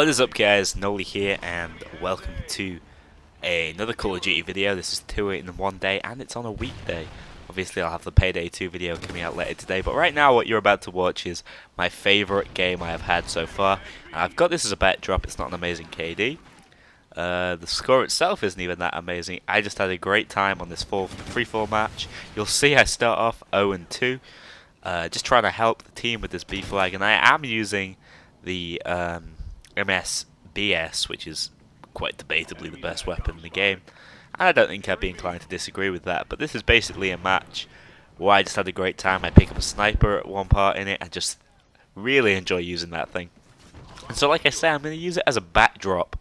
What is up, guys? Noli here, and welcome to another Call of Duty video. This is 2 in one day, and it's on a weekday. Obviously, I'll have the Payday 2 video coming out later today, but right now what you're about to watch is my favourite game I have had so far. And I've got this as a bet drop. It's not an amazing KD. The score itself isn't even that amazing. I just had a great time on this free-fall match. You'll see I start off 0-2, just trying to help the team with this B flag, and I am using the MSBS, which is quite debatably the best weapon in the game. And I don't think I'd be inclined to disagree with that, but this is basically a match where I just had a great time. I pick up a sniper at one part in it. I just really enjoy using that thing. And so, like I say, I'm going to use it as a backdrop.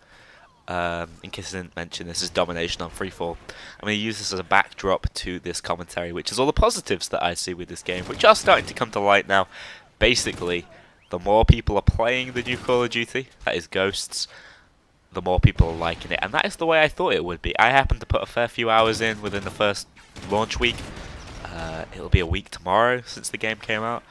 In case I didn't mention, this is domination on freefall. I'm going to use this as a backdrop to this commentary, which is all the positives that I see with this game, which are starting to come to light now. Basically, the more people are playing the new Call of Duty, that is Ghosts, the more people are liking it. And that is the way I thought it would be. I happened to put a fair few hours in within the first launch week. It'll be a week tomorrow since the game came out.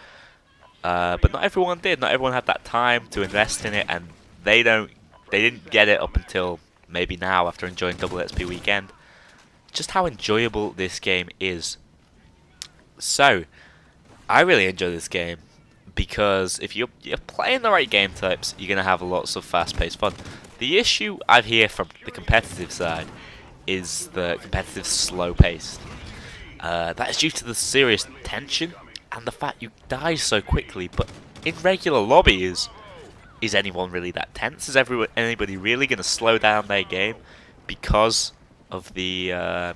But not everyone did. Not everyone had that time to invest in it, and they didn't get it up until maybe now after enjoying Double XP weekend. Just how enjoyable this game is. So, I really enjoy this game because if you're playing the right game types, you're going to have lots of fast-paced fun. The issue I hear from the competitive side is the competitive slow-paced. That is due to the serious tension and the fact you die so quickly, but in regular lobbies, is anyone really that tense? Is anybody really going to slow down their game because of the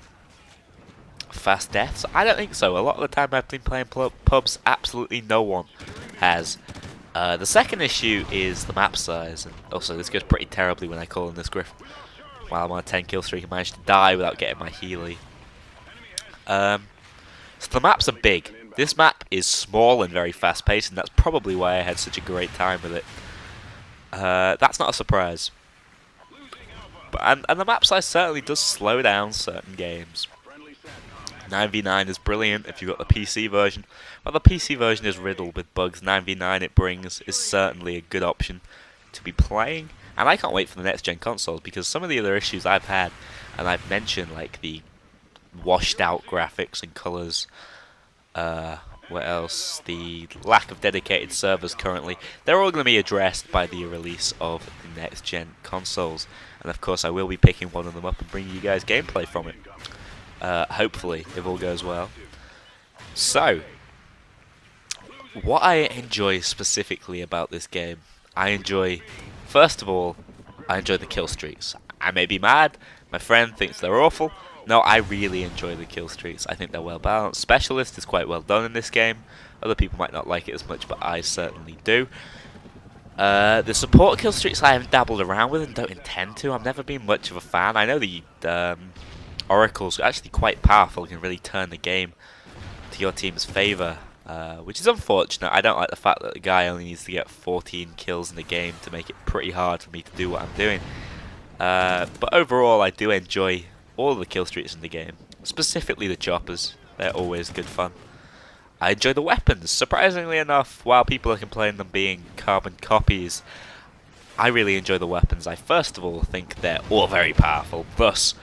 fast deaths? I don't think so. A lot of the time I've been playing pubs, absolutely no one has. The second issue is the map size, and also this goes pretty terribly when I call in this Griffin. While I'm on a 10 kill streak, I managed to die without getting my Healy. So the maps are big. This map is small and very fast paced, and that's probably why I had such a great time with it. That's not a surprise. And the map size certainly does slow down certain games. 9v9 is brilliant if you've got the PC version. While the PC version is riddled with bugs, 9v9 it brings is certainly a good option to be playing. And I can't wait for the next gen consoles, because some of the other issues I've had, and I've mentioned, like the washed out graphics and colours, what else? The lack of dedicated servers currently. They're all going to be addressed by the release of the next gen consoles. And of course I will be picking one of them up and bringing you guys gameplay from it. Hopefully, if all goes well. So, what I enjoy specifically about this game, first of all, I enjoy the kill streaks. I may be mad, my friend thinks they're awful. No, I really enjoy the kill streaks. I think they're well balanced. Specialist is quite well done in this game. Other people might not like it as much, but I certainly do. The support kill streaks I haven't dabbled around with and don't intend to. I've never been much of a fan. I know the Oracle's actually quite powerful and can really turn the game to your team's favour, which is unfortunate. I don't like the fact that the guy only needs to get 14 kills in the game to make it pretty hard for me to do what I'm doing. But overall, I do enjoy all of the kill streaks in the game, specifically the choppers. They're always good fun. I enjoy the weapons. Surprisingly enough, while people are complaining them being carbon copies, I really enjoy the weapons. I first of all think they're all very powerful, thus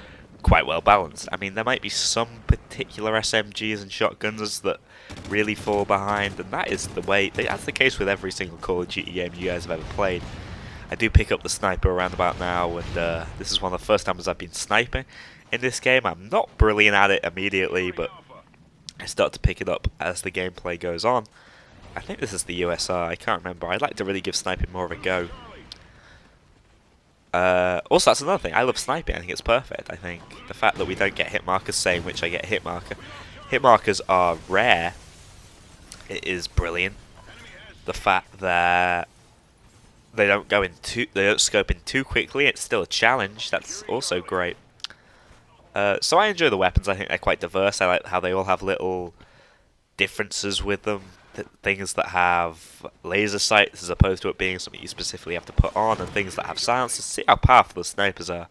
quite well balanced. I mean, there might be some particular SMGs and shotguns that really fall behind, and that is the way. That's the case with every single Call of Duty game you guys have ever played. I do pick up the sniper around about now, and this is one of the first times I've been sniping in this game. I'm not brilliant at it immediately, but I start to pick it up as the gameplay goes on. I think this is the USR, I can't remember. I'd like to really give sniping more of a go. Also, that's another thing. I love sniping. I think it's perfect. I think the fact that we don't get hit markers, saying which I get hit marker. Hit markers are rare. It is brilliant. The fact that they don't scope in too quickly. It's still a challenge. That's also great. So I enjoy the weapons. I think they're quite diverse. I like how they all have little differences with them. Things that have laser sights as opposed to it being something you specifically have to put on, and things that have silencers. See how powerful the snipers are.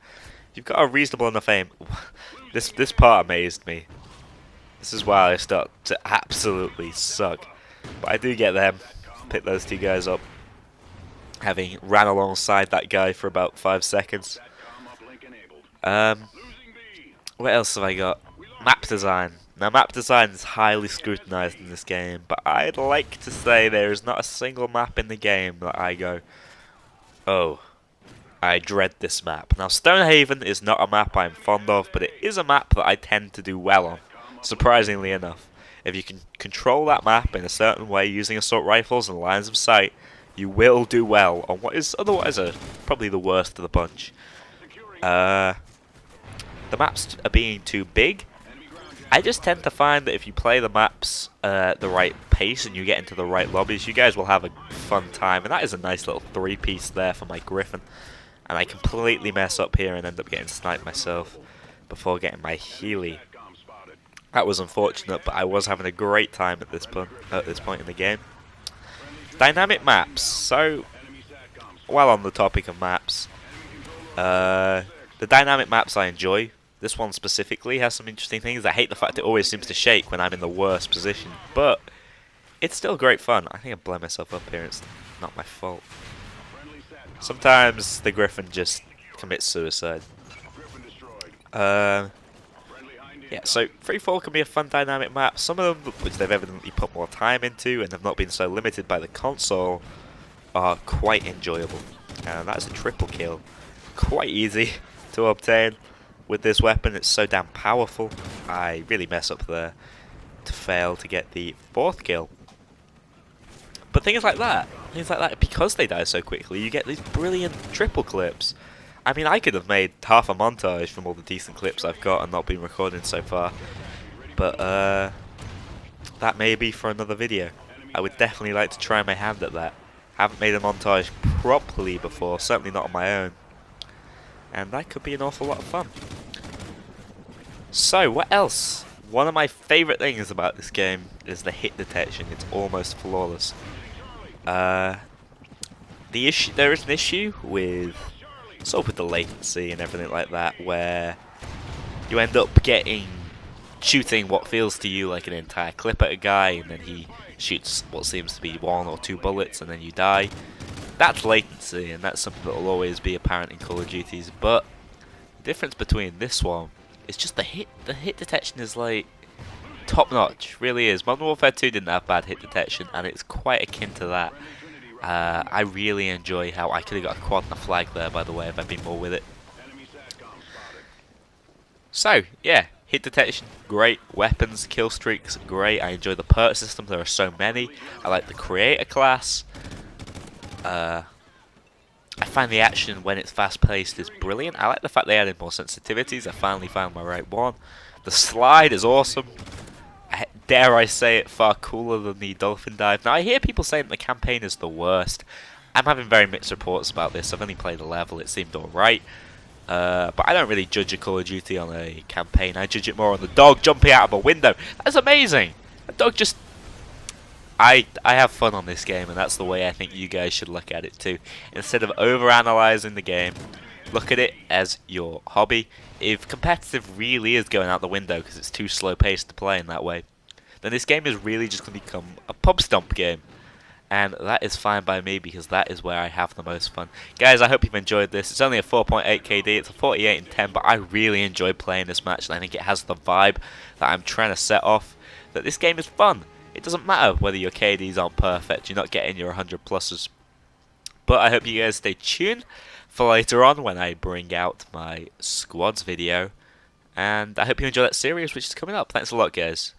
You've got a reasonable enough aim. This part amazed me. This is why I start to absolutely suck. But I do get them. Pick those two guys up. having ran alongside that guy for about 5 seconds. What else have I got? Map design. Now, map design is highly scrutinized in this game, but I'd like to say there is not a single map in the game that I go, oh, I dread this map. Now, Stonehaven is not a map I'm fond of, but it is a map that I tend to do well on, surprisingly enough. If you can control that map in a certain way using assault rifles and lines of sight, you will do well on what is otherwise probably the worst of the bunch. The maps are being too big. I just tend to find that if you play the maps at the right pace and you get into the right lobbies, you guys will have a fun time. And that is a nice little 3-piece there for my Griffin. And I completely mess up here and end up getting sniped myself before getting my Healy. That was unfortunate, but I was having a great time at this point in the game. Dynamic maps. So, while on the topic of maps, the dynamic maps I enjoy. This one specifically has some interesting things. I hate the fact it always seems to shake when I'm in the worst position, but it's still great fun. I think I blow myself up here. It's not my fault. Sometimes the Griffin just commits suicide. Yeah, so Freefall can be a fun dynamic map. Some of them, which they've evidently put more time into and have not been so limited by the console, are quite enjoyable. And that's a triple kill. Quite easy to obtain. With this weapon, it's so damn powerful. I really mess up there to fail to get the 4th kill. But things like that, because they die so quickly, you get these brilliant triple clips. I mean, I could have made half a montage from all the decent clips I've got and not been recording so far. But that may be for another video. I would definitely like to try my hand at that. Haven't made a montage properly before, certainly not on my own. And that could be an awful lot of fun. So, what else? One of my favourite things about this game is the hit detection. It's almost flawless. There is an issue with with the latency and everything like that, where you end up shooting what feels to you like an entire clip at a guy, and then he shoots what seems to be 1 or 2 bullets, and then you die. That's latency, and that's something that will always be apparent in Call of Duties. But the difference between this one is just the hit detection is like top notch, really is. Modern Warfare 2 didn't have bad hit detection, and it's quite akin to that. I really enjoy how I could have got a quad and a flag there, by the way, if I'd been more with it. So yeah, hit detection, great. Weapons, kill streaks, great. I enjoy the perk system. There are so many. I like the creator class. I find the action when it's fast-paced is brilliant. I like the fact they added more sensitivities. I finally found my right one. The slide is awesome. Dare I say it, far cooler than the dolphin dive. Now, I hear people saying the campaign is the worst. I'm having very mixed reports about this. I've only played a level. It seemed alright. But I don't really judge a Call of Duty on a campaign. I judge it more on the dog jumping out of a window. That's amazing. The dog just... I have fun on this game, and that's the way I think you guys should look at it too. Instead of over-analysing the game, look at it as your hobby. If competitive really is going out the window because it's too slow-paced to play in that way, then this game is really just going to become a pub stomp game. And that is fine by me, because that is where I have the most fun. Guys, I hope you've enjoyed this. It's only a 4.8 KD, it's a 48 and 10, but I really enjoy playing this match, and I think it has the vibe that I'm trying to set off, that this game is fun. It doesn't matter whether your KDs aren't perfect, you're not getting your 100 pluses. But I hope you guys stay tuned for later on when I bring out my squads video. And I hope you enjoy that series which is coming up. Thanks a lot, guys.